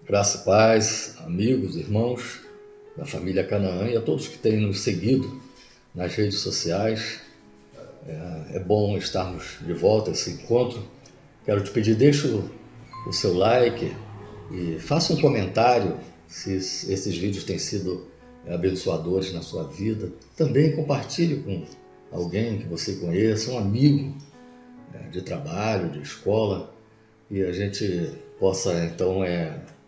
Graça e paz, amigos, irmãos da família Canaã e a todos que têm nos seguido nas redes sociais. É bom estarmos de volta a esse encontro. Quero te pedir, deixa o seu like e faça um comentário se esses vídeos têm sido abençoadores na sua vida. Também compartilhe com alguém que você conheça, um amigo de trabalho, de escola, e a gente possa então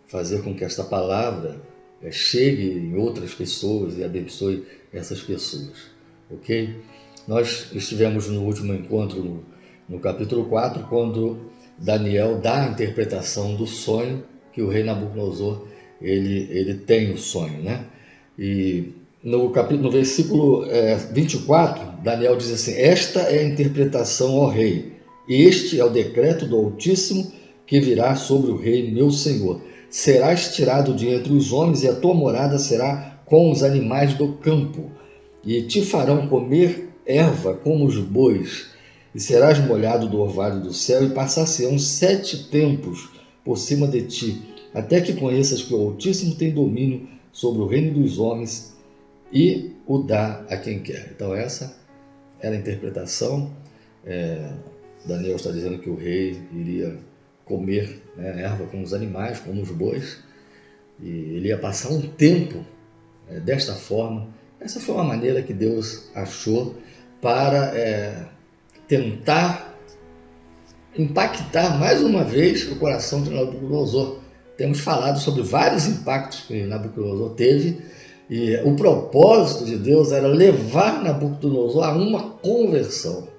fazer com que esta palavra chegue em outras pessoas e abençoe essas pessoas, ok? Nós estivemos no último encontro, no capítulo 4, quando Daniel dá a interpretação do sonho que o rei Nabucodonosor ele tem o sonho, né? E no versículo 24, Daniel diz assim: esta é a interpretação, ó rei, este é o decreto do Altíssimo que virá sobre o rei meu senhor. Serás tirado de entre os homens e a tua morada será com os animais do campo. E te farão comer erva como os bois. E serás molhado do orvalho do céu e passar-se-ão 7 tempos por cima de ti, até que conheças que o Altíssimo tem domínio sobre o reino dos homens e o dá a quem quer. Então essa era a interpretação. Daniel está dizendo que o rei iria comer erva com os animais, como os bois, e ele ia passar um tempo desta forma. Essa foi uma maneira que Deus achou para tentar impactar mais uma vez o coração de Nabucodonosor. Temos falado sobre vários impactos que Nabucodonosor teve, e o propósito de Deus era levar Nabucodonosor a uma conversão.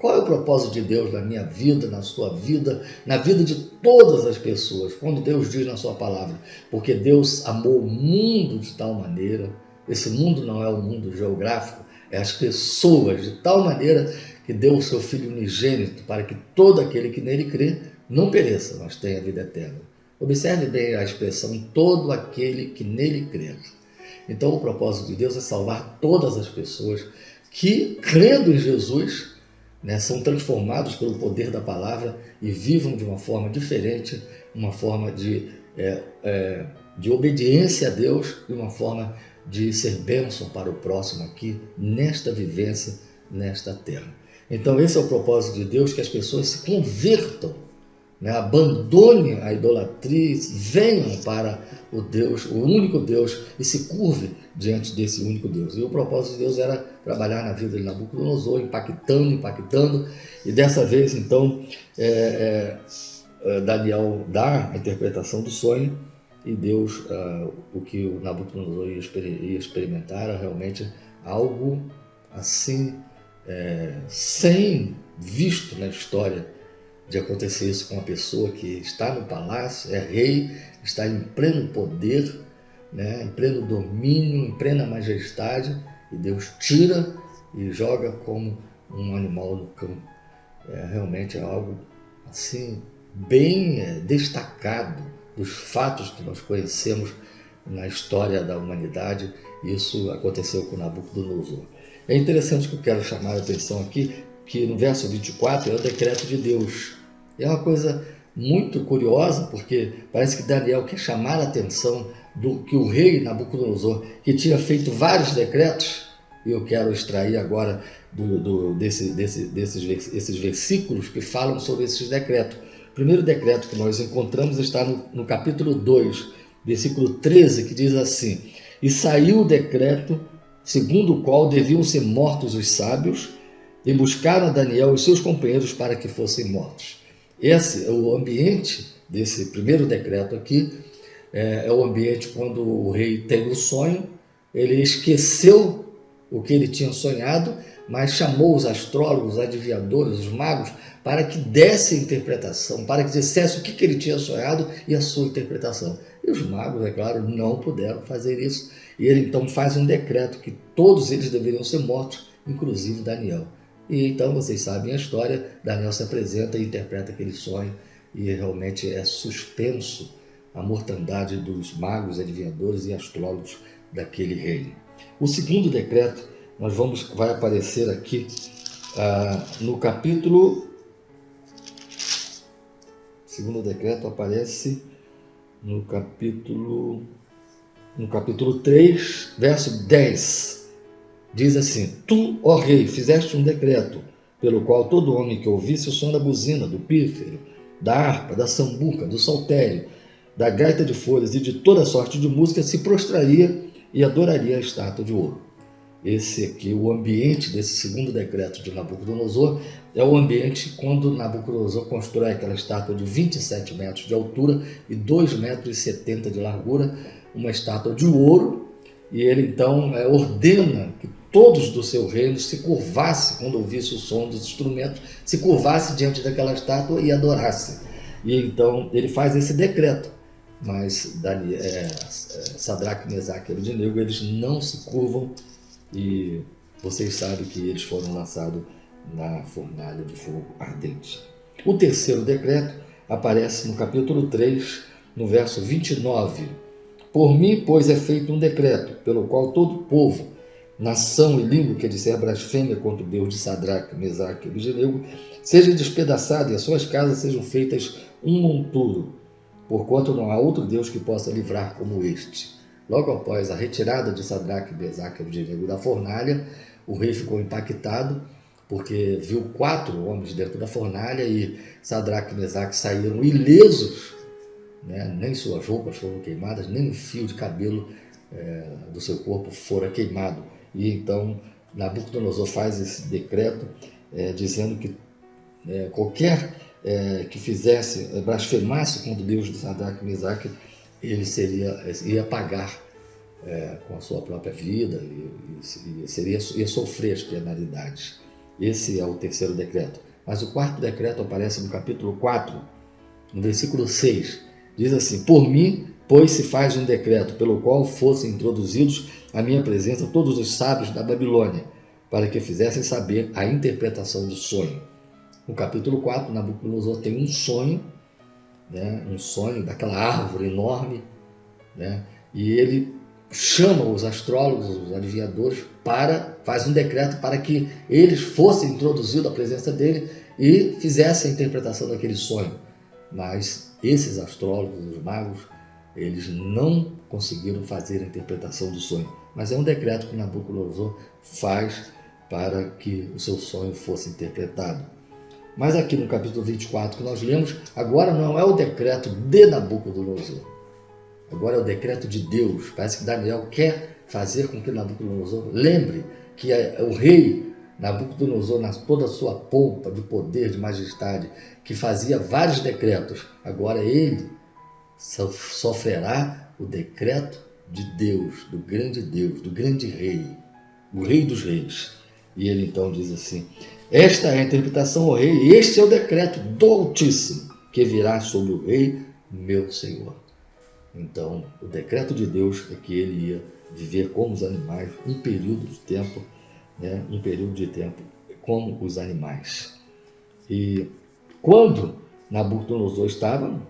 Qual é o propósito de Deus na minha vida, na sua vida, na vida de todas as pessoas? Quando Deus diz na sua palavra, porque Deus amou o mundo de tal maneira, esse mundo não é o mundo geográfico, é as pessoas, de tal maneira que deu o seu Filho unigênito para que todo aquele que nele crê não pereça, mas tenha vida eterna. Observe bem a expressão todo aquele que nele crê. Então o propósito de Deus é salvar todas as pessoas que, crendo em Jesus, são transformados pelo poder da palavra e vivam de uma forma diferente, uma forma de obediência a Deus e uma forma de ser bênção para o próximo aqui, nesta vivência, nesta terra. Então esse é o propósito de Deus, que as pessoas se convertam, abandonem a idolatria, venham para o Deus, o único Deus, e se curve diante desse único Deus. E o propósito de Deus era trabalhar na vida de Nabucodonosor, impactando, e dessa vez, então, Daniel dá a interpretação do sonho, e Deus, o que o Nabucodonosor ia experimentar era realmente algo assim, sem visto na história de acontecer isso com uma pessoa que está no palácio, é rei, está em pleno poder, em pleno domínio, em plena majestade, e Deus tira e joga como um animal no campo. Realmente é algo assim bem destacado dos fatos que nós conhecemos na história da humanidade. Isso aconteceu com Nabucodonosor. É interessante que eu quero chamar a atenção aqui, que no verso 24 é o decreto de Deus. É uma coisa muito curiosa, porque parece que Daniel quer chamar a atenção do que o rei Nabucodonosor, que tinha feito vários decretos, e eu quero extrair agora desses versículos que falam sobre esses decretos. O primeiro decreto que nós encontramos está no capítulo 2, versículo 13, que diz assim: e saiu o decreto segundo o qual deviam ser mortos os sábios, e buscaram Daniel e seus companheiros para que fossem mortos. Esse é o ambiente desse primeiro decreto aqui, é o ambiente quando o rei tem o sonho, ele esqueceu o que ele tinha sonhado, mas chamou os astrólogos, os adivinhadores, os magos, para que dessem interpretação, para que dissesse o que ele tinha sonhado e a sua interpretação. E os magos, é claro, não puderam fazer isso. E ele então faz um decreto que todos eles deveriam ser mortos, inclusive Daniel. E então vocês sabem a história, Daniel se apresenta e interpreta aquele sonho, e realmente é suspenso a mortandade dos magos, adivinhadores e astrólogos daquele reino. O segundo decreto vai aparecer aqui no capítulo. O segundo decreto aparece no capítulo 3, verso 10, diz assim: Tu, ó rei, fizeste um decreto, pelo qual todo homem que ouvisse o som da buzina, do pífaro, da harpa, da sambuca, do saltério, da gaita de folhas e de toda sorte de música se prostraria e adoraria a estátua de ouro. Esse aqui, o ambiente desse segundo decreto de Nabucodonosor, é o ambiente quando Nabucodonosor constrói aquela estátua de 27 metros de altura e 2,70 metros de largura, uma estátua de ouro, e ele então ordena que todos do seu reino se curvassem quando ouvisse o som dos instrumentos, se curvasse diante daquela estátua e adorasse. E então ele faz esse decreto, mas Sadraque, Mesaque e Abednego, eles não se curvam, e vocês sabem que eles foram lançados na fornalha de fogo ardente. O terceiro decreto aparece no capítulo 3, no verso 29. Por mim, pois, é feito um decreto, pelo qual todo povo, nação e língua que disser blasfêmia contra o Deus de Sadraque, Mesaque e Abednego, seja despedaçado e as suas casas sejam feitas um monturo, porquanto não há outro Deus que possa livrar como este. Logo após a retirada de Sadraque, Mesaque e Abednego da fornalha, o rei ficou impactado, porque viu 4 homens dentro da fornalha e Sadraque e Mesaque saíram ilesos, né? Nem suas roupas foram queimadas, nem um fio de cabelo do seu corpo fora queimado. E então Nabucodonosor faz esse decreto dizendo que qualquer que blasfemasse contra o Deus de Sadraque e Mesaque, ele ia pagar com a sua própria vida ia sofrer as penalidades. Esse é o terceiro decreto. Mas o quarto decreto aparece no capítulo 4, no versículo 6. Diz assim: Por mim, pois, se faz um decreto pelo qual fossem introduzidos à minha presença todos os sábios da Babilônia, para que fizessem saber a interpretação do sonho. No capítulo 4, Nabucodonosor tem um sonho, né, um sonho daquela árvore enorme, né, e ele chama os astrólogos, os adivinhadores, faz um decreto para que eles fossem introduzidos à presença dele e fizessem a interpretação daquele sonho. Mas esses astrólogos, os magos, eles não conseguiram fazer a interpretação do sonho. Mas é um decreto que Nabucodonosor faz para que o seu sonho fosse interpretado. Mas aqui no capítulo 24 que nós lemos, agora não é o decreto de Nabucodonosor. Agora é o decreto de Deus. Parece que Daniel quer fazer com que Nabucodonosor lembre que o rei Nabucodonosor, na toda a sua pompa de poder, de majestade, que fazia vários decretos, agora ele sofrerá o decreto de Deus, do grande rei, o rei dos reis. E ele então diz assim: esta é a interpretação, ó rei, e este é o decreto do Altíssimo, que virá sobre o rei, meu Senhor. Então, o decreto de Deus é que ele ia viver como os animais, um período de tempo, como os animais. E quando Nabucodonosor estava,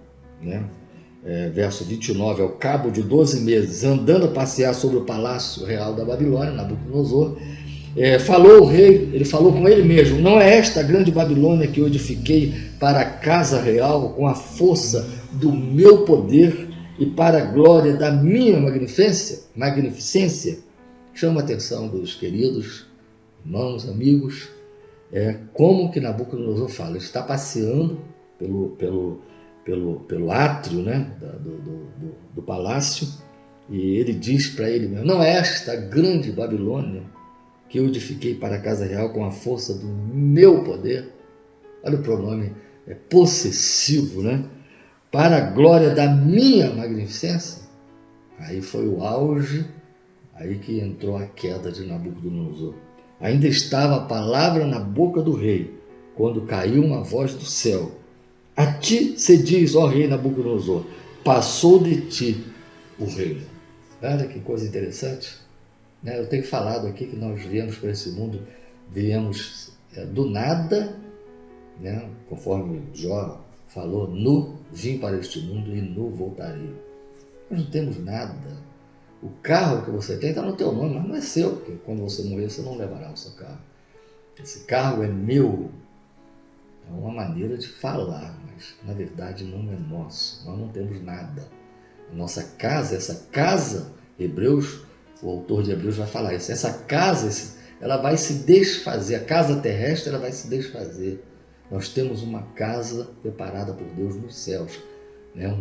verso 29, ao cabo de 12 meses, andando a passear sobre o palácio real da Babilônia, Nabucodonosor, falou o rei, ele falou com ele mesmo: não é esta a grande Babilônia que eu edifiquei para a casa real com a força do meu poder e para a glória da minha magnificência? Chama a atenção dos queridos irmãos, amigos, como que Nabucodonosor fala. Ele está passeando pelo átrio, né, do palácio, e ele diz para ele mesmo: não é esta a grande Babilônia que eu edifiquei para a casa real com a força do meu poder? Olha o pronome possessivo, né? Para a glória da minha magnificência. Aí foi o auge, aí que entrou a queda de Nabucodonosor. Ainda estava a palavra na boca do rei, quando caiu uma voz do céu: a ti se diz, ó rei Nabucodonosor, passou de ti o reino. Olha que coisa interessante. Eu tenho falado aqui que nós viemos para esse mundo, viemos do nada, conforme Jó falou: nu vim para este mundo e nu voltarei. Nós não temos nada. O carro que você tem está no teu nome, mas não é seu, porque quando você morrer você não levará o seu carro. Esse carro é meu. É uma maneira de falar, mas na verdade não é nosso. Nós não temos nada. A nossa casa, essa casa, Hebreus, o autor de Hebreus vai falar isso, essa casa, ela vai se desfazer, a casa terrestre ela vai se desfazer. Nós temos uma casa preparada por Deus nos céus, né?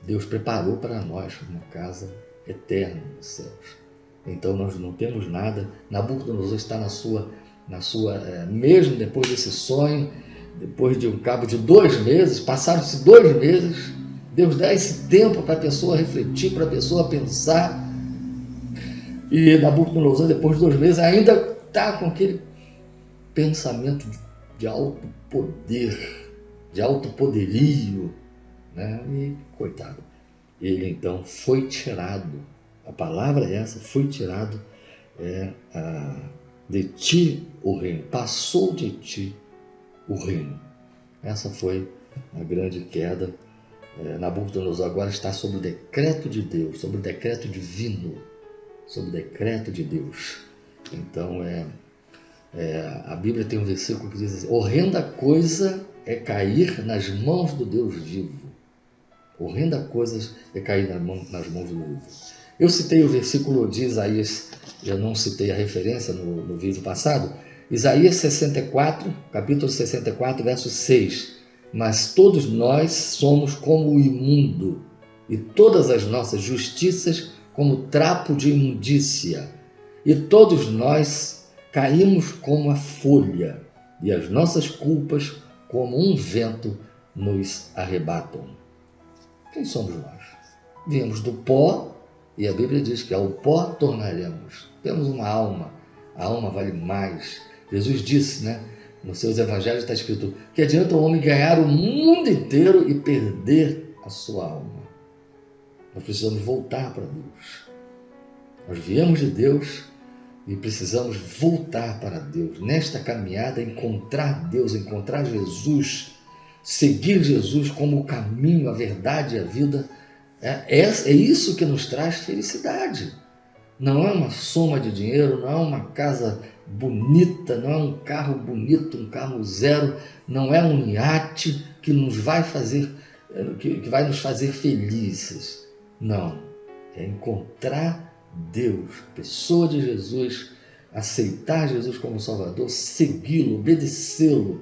Deus preparou para nós uma casa eterna nos céus. Então nós não temos nada. Nabucodonosor está na sua mesmo depois desse sonho, depois de um cabo de 2 meses, passaram-se 2 meses, Deus dá esse tempo para a pessoa refletir, para a pessoa pensar, e Nabucodonosor, depois de 2 meses, ainda está com aquele pensamento de alto poder, de alto poderio, né? E coitado, ele então foi tirado, a palavra é essa, foi tirado de ti o reino, passou de ti o reino. Essa foi a grande queda. Nabucodonosor agora está sob o decreto de Deus, sob o decreto divino, sob o decreto de Deus. Então a Bíblia tem um versículo que diz assim: horrenda coisa é cair nas mãos do Deus vivo. Horrenda coisa é cair nas mãos do Deus vivo. Eu citei o versículo de Isaías, eu não citei a referência no vídeo passado, Isaías 64, capítulo 64, verso 6. Mas todos nós somos como o imundo, e todas as nossas justiças como trapo de imundícia, e todos nós caímos como a folha, e as nossas culpas como um vento nos arrebatam. Quem somos nós? Viemos do pó, e a Bíblia diz que ao pó tornaremos. Temos uma alma, a alma vale mais. Jesus disse, né? Nos seus evangelhos está escrito que adianta o homem ganhar o mundo inteiro e perder a sua alma. Nós precisamos voltar para Deus. Nós viemos de Deus e precisamos voltar para Deus. Nesta caminhada, encontrar Deus, encontrar Jesus, seguir Jesus como o caminho, a verdade e a vida. É isso que nos traz felicidade. Não é uma soma de dinheiro, não é uma casa bonita, não é um carro bonito, um carro zero, não é um iate que nos vai fazer, que vai nos fazer felizes. Não, é encontrar Deus, a pessoa de Jesus, aceitar Jesus como Salvador, segui-lo, obedecê-lo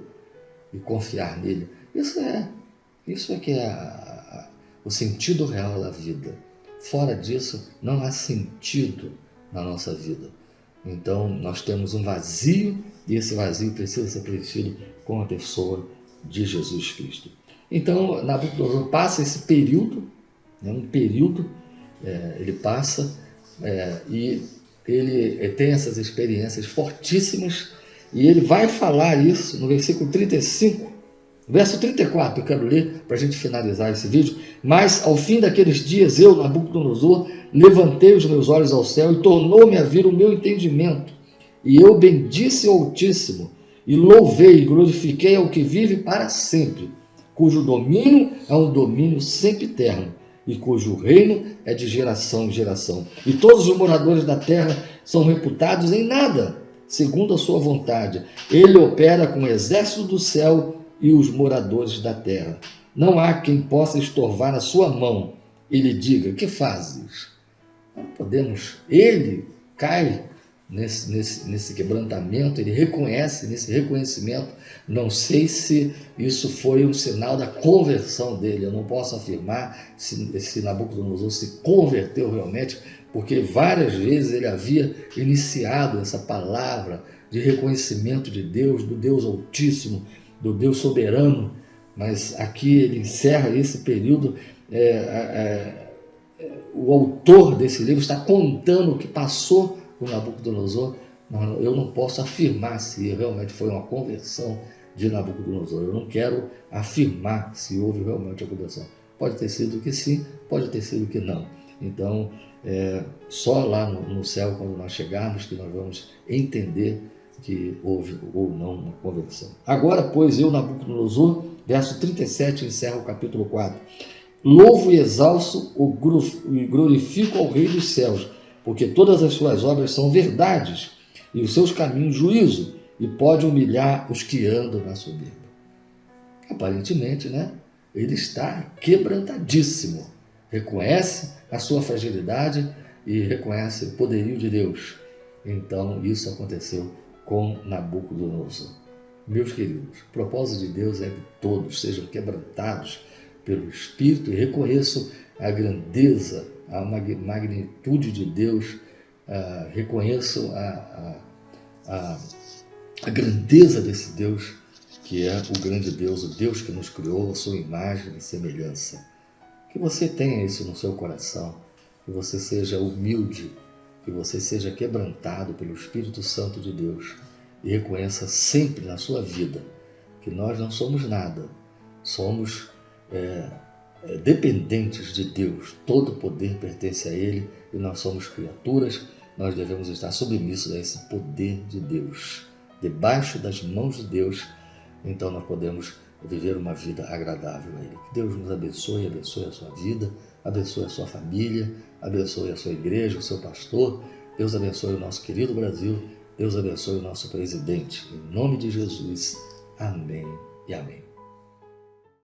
e confiar nele. Isso é que é o sentido real da vida. Fora disso, não há sentido na nossa vida. Então, nós temos um vazio e esse vazio precisa ser preenchido com a pessoa de Jesus Cristo. Então, Nabucodonosor passa esse período, ele passa e ele tem essas experiências fortíssimas e ele vai falar isso no versículo 35, verso 34, eu quero ler para a gente finalizar esse vídeo. Mas ao fim daqueles dias, eu, Nabucodonosor, levantei os meus olhos ao céu e tornou-me a vir o meu entendimento. E eu bendisse o Altíssimo e louvei e glorifiquei ao que vive para sempre, cujo domínio é um domínio sempiterno e cujo reino é de geração em geração. E todos os moradores da terra são reputados em nada, segundo a sua vontade. Ele opera com o exército do céu e os moradores da terra. Não há quem possa estorvar a sua mão e lhe diga: que fazes? Não podemos. Ele cai nesse quebrantamento, ele reconhece, nesse reconhecimento. Não sei se isso foi um sinal da conversão dele, eu não posso afirmar se Nabucodonosor se converteu realmente, porque várias vezes ele havia iniciado essa palavra de reconhecimento de Deus, do Deus Altíssimo, do Deus soberano, mas aqui ele encerra esse período. O autor desse livro está contando o que passou com Nabucodonosor. Eu não posso afirmar se realmente foi uma conversão de Nabucodonosor. Eu não quero afirmar se houve realmente a conversão. Pode ter sido que sim, pode ter sido que não. Então, só lá no céu, quando nós chegarmos, que nós vamos entender que houve ou não uma conversão. Agora, pois, eu, Nabucodonosor, verso 37, encerra o capítulo 4. Louvo e exalço e glorifico ao Rei dos céus, porque todas as suas obras são verdades, e os seus caminhos juízo, e pode humilhar os que andam na soberba. Aparentemente, né? Ele está quebrantadíssimo. reconhece a sua fragilidade e reconhece o poderio de Deus. Então isso aconteceu com Nabucodonosor. Meus queridos, o propósito de Deus é que todos sejam quebrantados pelo Espírito e reconheçam a grandeza, a magnitude de Deus, reconheçam a grandeza desse Deus, que é o grande Deus, o Deus que nos criou a sua imagem e semelhança. Que você tenha isso no seu coração, que você seja humilde, que você seja quebrantado pelo Espírito Santo de Deus e reconheça sempre na sua vida que nós não somos nada, somos dependentes de Deus, todo o poder pertence a Ele e nós somos criaturas, nós devemos estar submissos a esse poder de Deus, debaixo das mãos de Deus, então nós podemos viver uma vida agradável a Ele. Que Deus nos abençoe, abençoe a sua vida, abençoe a sua família, abençoe a sua igreja, o seu pastor, Deus abençoe o nosso querido Brasil, Deus abençoe o nosso presidente. Em nome de Jesus, amém e amém.